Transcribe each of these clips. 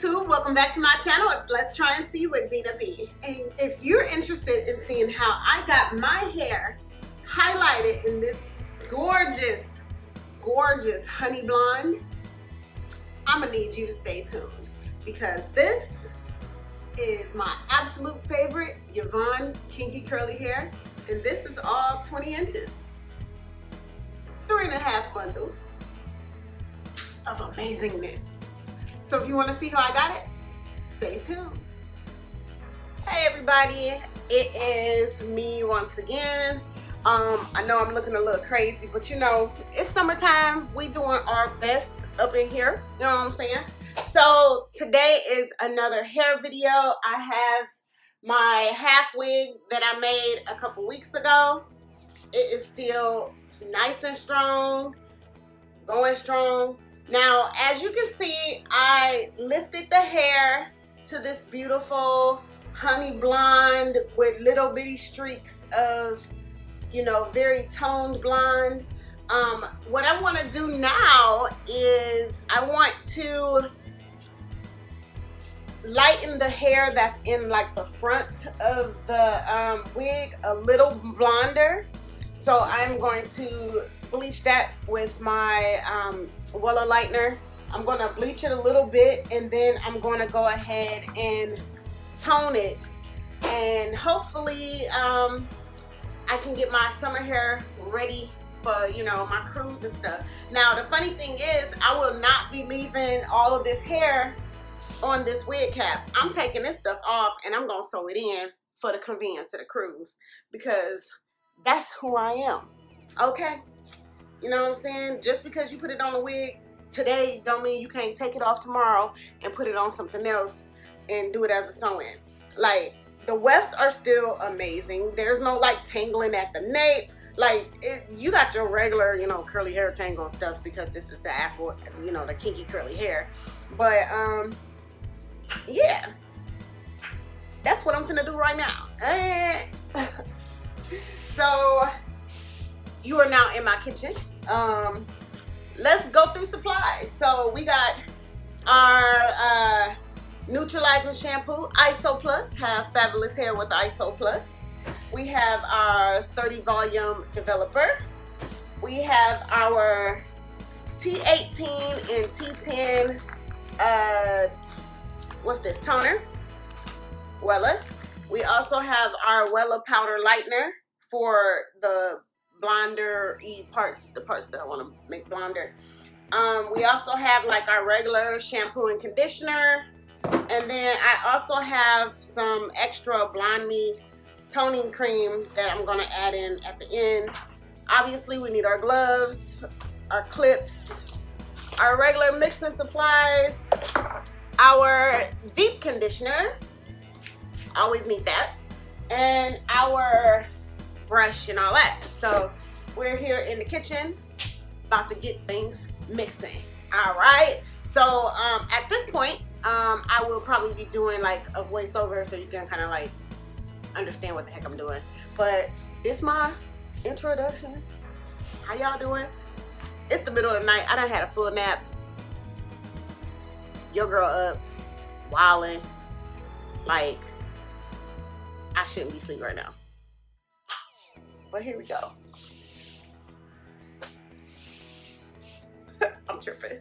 YouTube, welcome back to my channel. It's Let's Try and See with Dina B. And if you're interested in seeing how I got my hair highlighted in this gorgeous, gorgeous honey blonde, I'm gonna need you to stay tuned because this is my absolute favorite Yvonne Kinky curly hair, and this is all 20 inches. 3.5 bundles of amazingness. So if you want to see how I got it, stay tuned. Hey everybody, it is me once again. I know I'm looking a little crazy, but you know, it's summertime. We doing our best up in here, you know what I'm saying? So today is another hair video. I have my half wig that I made a couple weeks ago. It is still nice and strong, going strong. Now, as you can see, I lifted the hair to this beautiful honey blonde with little bitty streaks of, you know, very toned blonde. What I want to do now is I want to lighten the hair that's in like the front of the wig a little blonder. So I'm going to bleach that with my Wella lightener. I'm going to bleach it a little bit, and then I'm going to go ahead and tone it, and hopefully I can get my summer hair ready for, you know, my cruise and stuff. Now the funny thing is, I will not be leaving all of this hair on this wig cap. I'm taking this stuff off and I'm gonna sew it in for the convenience of the cruise, because that's who I am. Okay, you know what I'm saying? Just because you put it on a wig today don't mean you can't take it off tomorrow and put it on something else and do it as a sew-in. Like, the wefts are still amazing. There's no like tangling at the nape. Like, you got your regular, you know, curly hair tangle stuff because this is the Afro, you know, the kinky curly hair. But yeah, that's what I'm gonna do right now. So you are now in my kitchen. Let's go through supplies. So we got our neutralizing shampoo, ISO Plus. Have fabulous hair with ISO Plus. We have our 30 volume developer. We have our T18 and T10 what's this, toner, Wella. We also have our Wella powder lightener for the blonder-y parts, the parts that I want to make blonder. We also have like our regular shampoo and conditioner, and then I also have some extra Blonde Me toning cream that I'm going to add in at the end. Obviously we need our gloves, our clips, our regular mixing supplies, our deep conditioner, always need that, and our brush and all that. So we're here in the kitchen about to get things mixing. All right, so at this point I will probably be doing like a voiceover so you can kind of like understand what the heck I'm doing, but this is my introduction. How y'all doing? It's the middle of the night. I done had a full nap. Your girl up wilding like I shouldn't be asleep right now. But here we go. I'm tripping.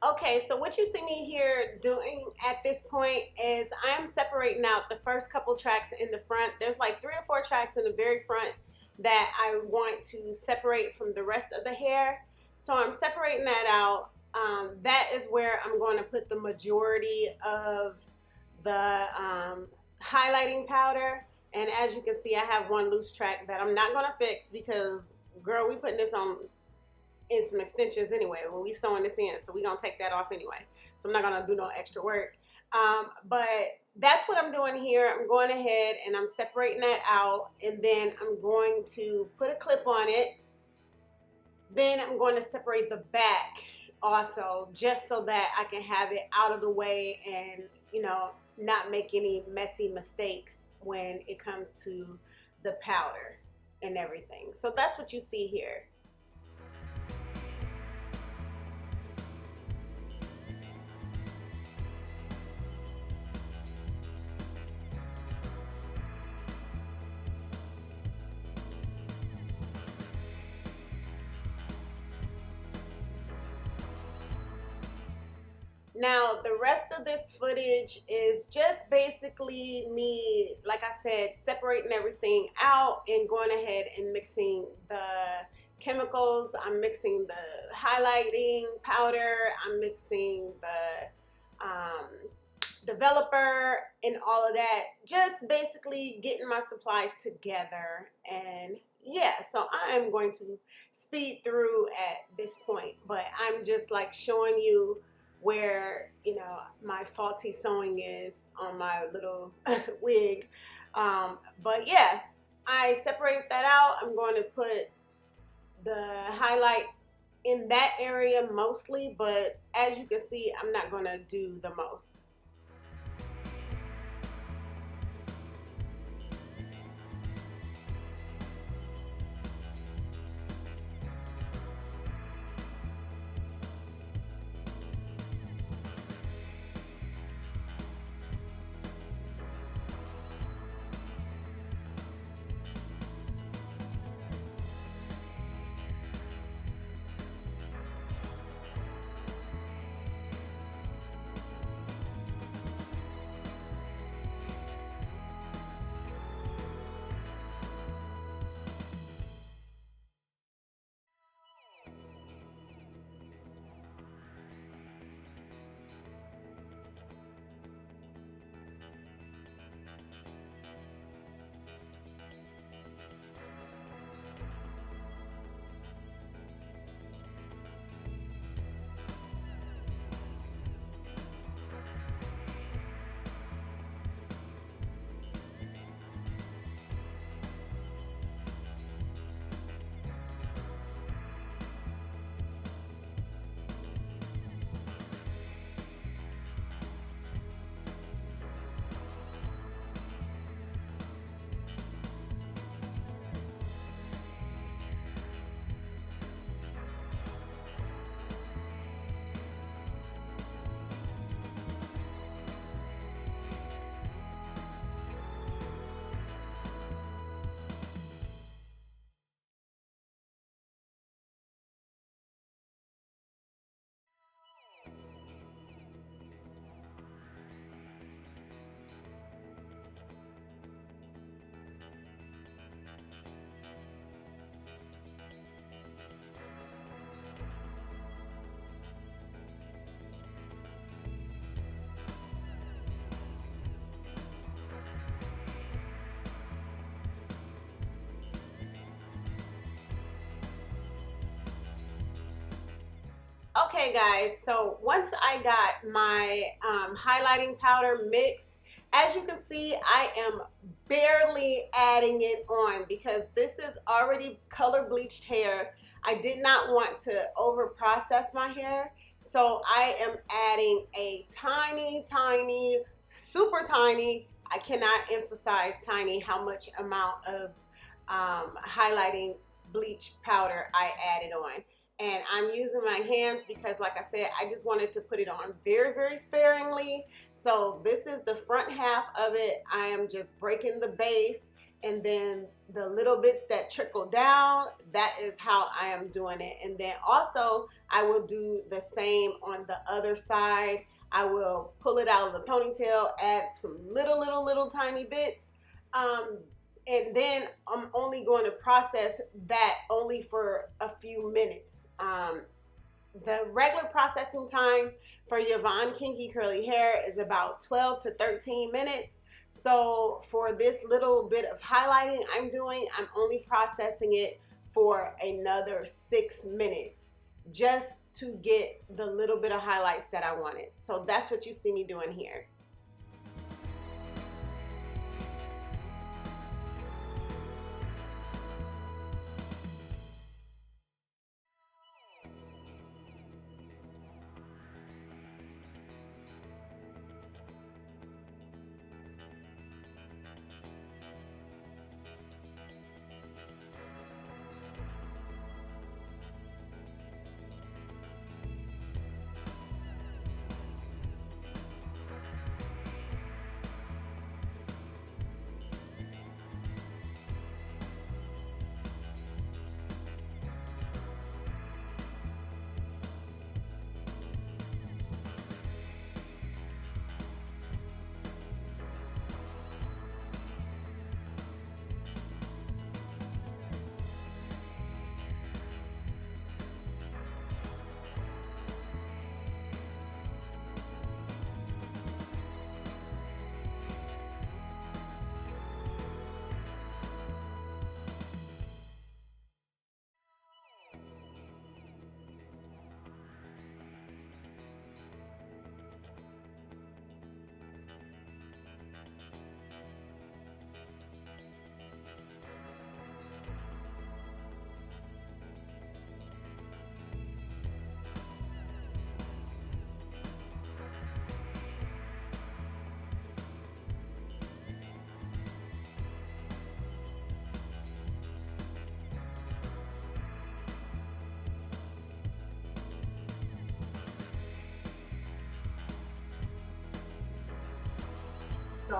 Okay, so what you see me here doing at this point is I'm separating out the first couple tracks in the front. There's like 3 or 4 tracks in the very front that I want to separate from the rest of the hair. So I'm separating that out. That is where I'm going to put the majority of the highlighting powder. And as you can see, I have one loose track that I'm not going to fix because, girl, we putting this on in some extensions anyway when we sewing this in, so we're gonna take that off anyway, so I'm not gonna do no extra work. But that's what I'm doing here. I'm going ahead and I'm separating that out, and then I'm going to put a clip on it. Then I'm going to separate the back also, just so that I can have it out of the way and, you know, not make any messy mistakes when it comes to the powder and everything. So that's what you see here. Now, the rest of this footage is just basically me, like I said, separating everything out and going ahead and mixing the chemicals. I'm mixing the highlighting powder. I'm mixing the developer and all of that. Just basically getting my supplies together. And yeah, so I am going to speed through at this point, but I'm just like showing you where, you know, my faulty sewing is on my little wig. But yeah, I separated that out. I'm going to put the highlight in that area mostly, but as you can see, I'm not going to do the most. Okay guys, so once I got my highlighting powder mixed, as you can see, I am barely adding it on because this is already color bleached hair. I did not want to over process my hair, so I am adding a tiny, tiny, super tiny, I cannot emphasize tiny, how much amount of highlighting bleach powder I added on. And I'm using my hands because, like I said, I just wanted to put it on very, very sparingly. So this is the front half of it. I am just breaking the base, and then the little bits that trickle down, that is how I am doing it. And then also I will do the same on the other side. I will pull it out of the ponytail, add some little tiny bits. And then I'm only going to process that only for a few minutes. The regular processing time for Yvonne Kinky curly hair is about 12 to 13 minutes. So for this little bit of highlighting I'm doing, I'm only processing it for another 6 minutes just to get the little bit of highlights that I wanted. So that's what you see me doing here.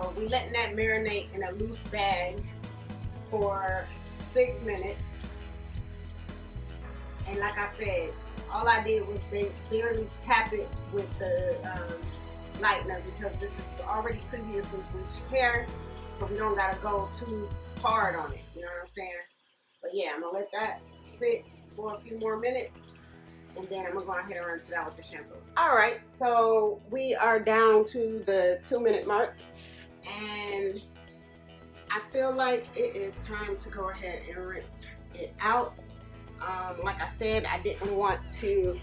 So we letting that marinate in a loose bag for 6 minutes. And like I said, all I did was barely tap it with the lightener because this is already previously bleached hair, so we don't gotta go too hard on it. You know what I'm saying? But yeah, I'm gonna let that sit for a few more minutes, and then I'm gonna go ahead and rinse it out with the shampoo. All right, so we are down to the 2-minute mark, and I feel like it is time to go ahead and rinse it out. Like I said, I didn't want to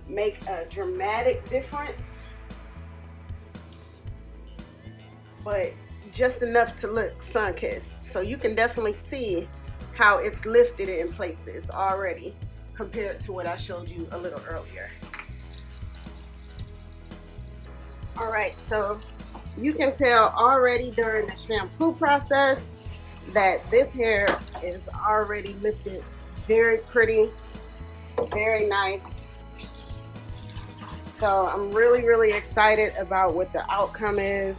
make a dramatic difference, but just enough to look sun-kissed. So you can definitely see how it's lifted in places already compared to what I showed you a little earlier. All right, so you can tell already during the shampoo process that this hair is already lifted very pretty, very nice. So I'm really excited about what the outcome is.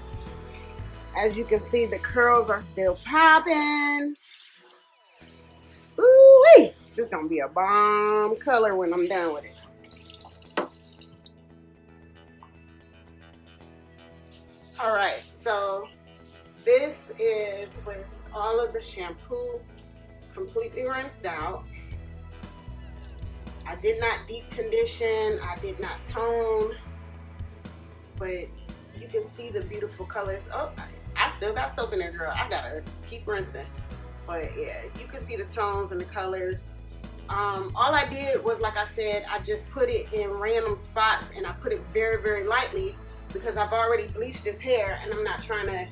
As you can see, the curls are still popping. Ooh-wee! This is gonna be a bomb color when I'm done with it. All right, so this is with all of the shampoo completely rinsed out. I did not deep condition, I did not tone, but you can see the beautiful colors. Oh, I still got soap in there, girl. I gotta keep rinsing. But yeah, you can see the tones and the colors. All I did was, like I said, I just put it in random spots, and I put it very lightly because I've already bleached this hair and I'm not trying to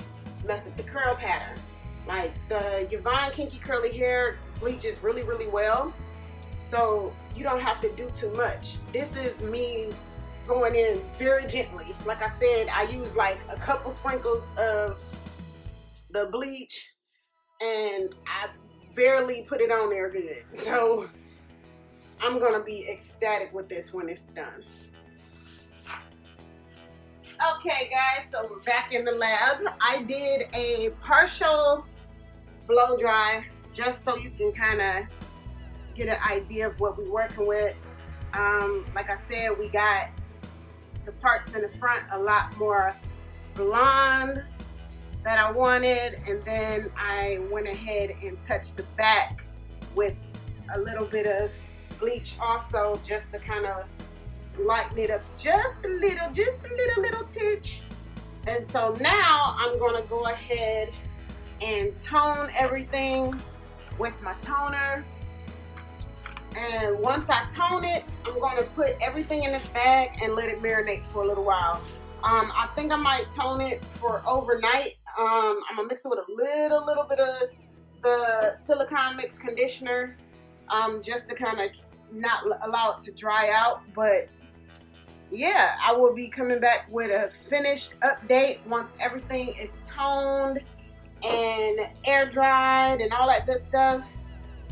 mess with the curl pattern. Like the Yvonne Kinky curly hair bleaches really well, so you don't have to do too much. This is me going in very gently. Like I said, I use like a couple sprinkles of the bleach and I barely put it on there good. So I'm gonna be ecstatic with this when it's done. Okay guys, so we're back in the lab. I did a partial blow dry just so you can kind of get an idea of what we're working with. Like I said, we got the parts in the front a lot more blonde that I wanted, and then I went ahead and touched the back with a little bit of bleach also, just to kind of lighten it up just a little titch. And so now I'm gonna go ahead and tone everything with my toner. And once I tone it, I'm gonna put everything in this bag and let it marinate for a little while. I think I might tone it for overnight. I'm gonna mix it with a little bit of the silicone mix conditioner, just to kind of not allow it to dry out. But yeah, I will be coming back with a finished update once everything is toned and air dried and all that good stuff.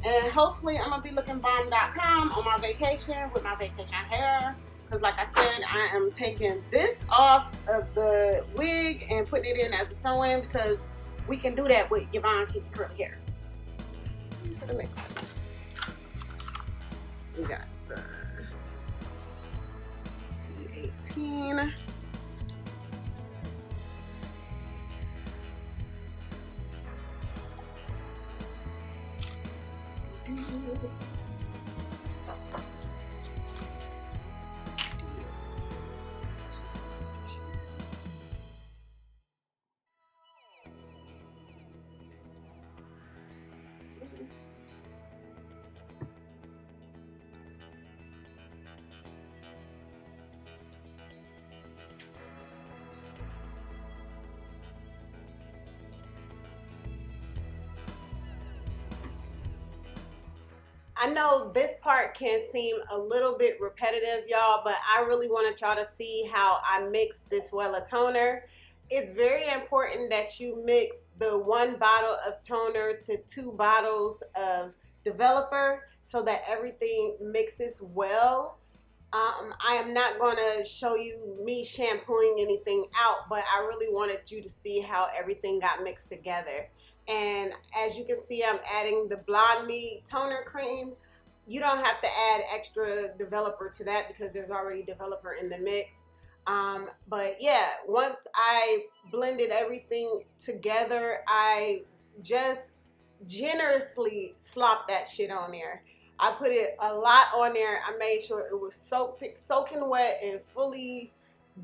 And hopefully I'm gonna be looking bomb.com on my vacation with my vacation hair. Because like I said, I am taking this off of the wig and putting it in as a sew-in because we can do that with Yvonne Kinky curly hair. To the next one. We got the T18. I know this part can seem a little bit repetitive, y'all, but I really wanted y'all to see how I mix this Wella toner. It's very important that you mix the 1 bottle of toner to 2 bottles of developer so that everything mixes well. I am not going to show you me shampooing anything out, but I really wanted you to see how everything got mixed together. And as you can see, I'm adding the Blonde Me toner cream. You don't have to add extra developer to that because there's already developer in the mix. But yeah, once I blended everything together, I just generously slopped that shit on there. I put it a lot on there. I made sure it was soaking wet and fully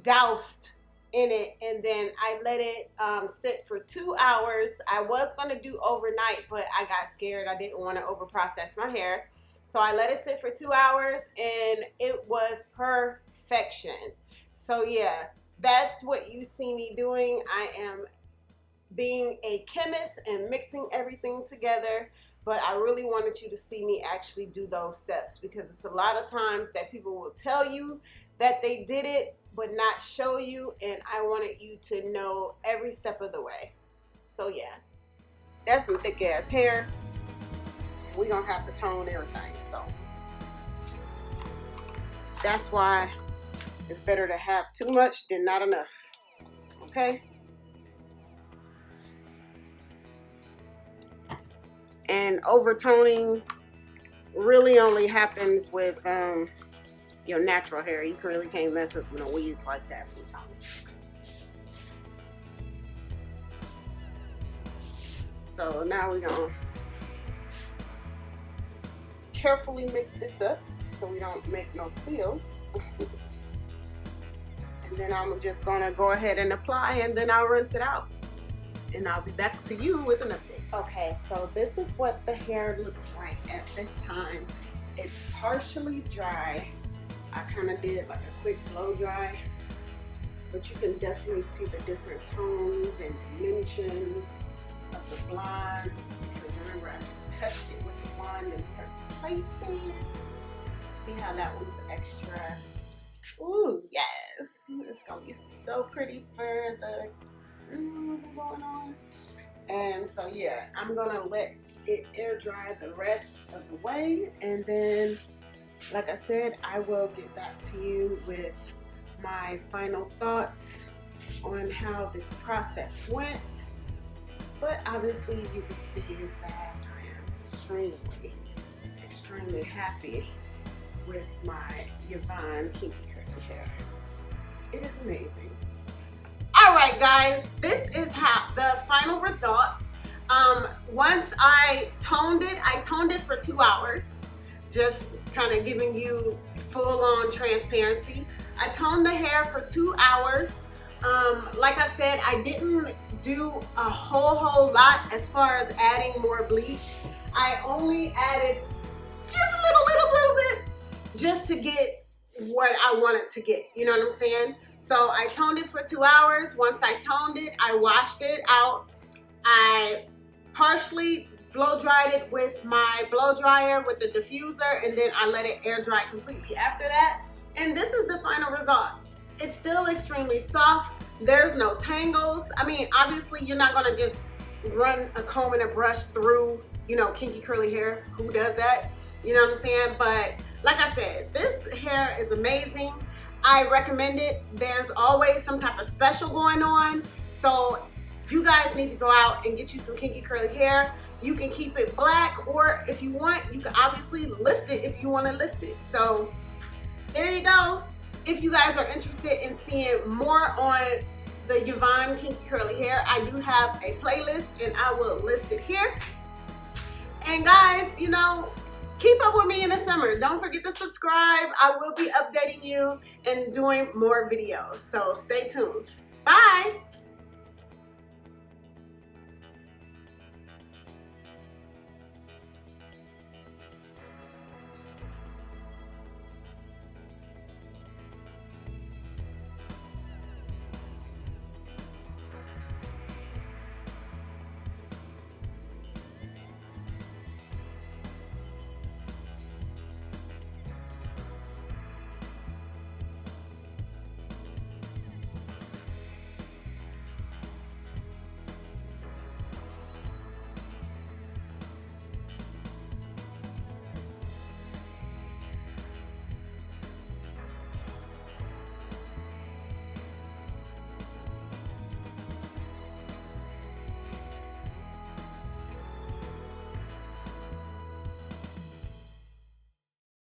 doused in it, and then I let it sit for 2 hours. I was going to do overnight, but I got scared. I didn't want to over process my hair, so I let it sit for 2 hours, and it was perfection. So yeah, that's what you see me doing. I am being a chemist and mixing everything together, but I really wanted you to see me actually do those steps, because it's a lot of times that people will tell you that they did it but not show you, and I wanted you to know every step of the way. So yeah, that's some thick ass hair. We're gonna have to tone everything, so that's why it's better to have too much than not enough. Okay? And overtoning really only happens with your natural hair. You really can't mess up with a weave like that from toning. So now we're gonna carefully mix this up so we don't make no spills. And then I'm just gonna go ahead and apply, and then I'll rinse it out. And I'll be back to you with an update. Okay, so this is what the hair looks like at this time. It's partially dry. I kind of did like a quick blow dry, but you can definitely see the different tones and dimensions of the blondes. Because remember, I just touched it with the wand in certain places. See how that one's extra? Ooh, yes. It's gonna be so pretty for the grooves going on. And so yeah, I'm gonna let it air dry the rest of the way, and then like I said, I will get back to you with my final thoughts on how this process went. But obviously you can see that I am extremely happy with my Yvonne Kinky hair. It is amazing. All right, guys, this is how the final result. Once I toned it for 2 hours, just kind of giving you full-on transparency. I toned the hair for 2 hours. Like I said, I didn't do a whole lot as far as adding more bleach. I only added just a little bit, just to get what I wanted to get. You know what I'm saying? So I toned it for 2 hours. Once I toned it, I washed it out. I partially blow dried it with my blow dryer with the diffuser, and then I let it air dry completely after that. And this is the final result. It's still extremely soft. There's no tangles. I mean, obviously you're not gonna just run a comb and a brush through, you know, kinky curly hair. Who does that? You know what I'm saying? But like I said, this hair is amazing. I recommend it. There's always some type of special going on. So you guys need to go out and get you some kinky curly hair. You can keep it black, or if you want, you can obviously lift it if you want to lift it. So there you go. If you guys are interested in seeing more on the Yvonne Kinky curly hair, I do have a playlist and I will list it here. And guys, you know, keep up with me in the summer. Don't forget to subscribe. I will be updating you and doing more videos. So stay tuned. Bye.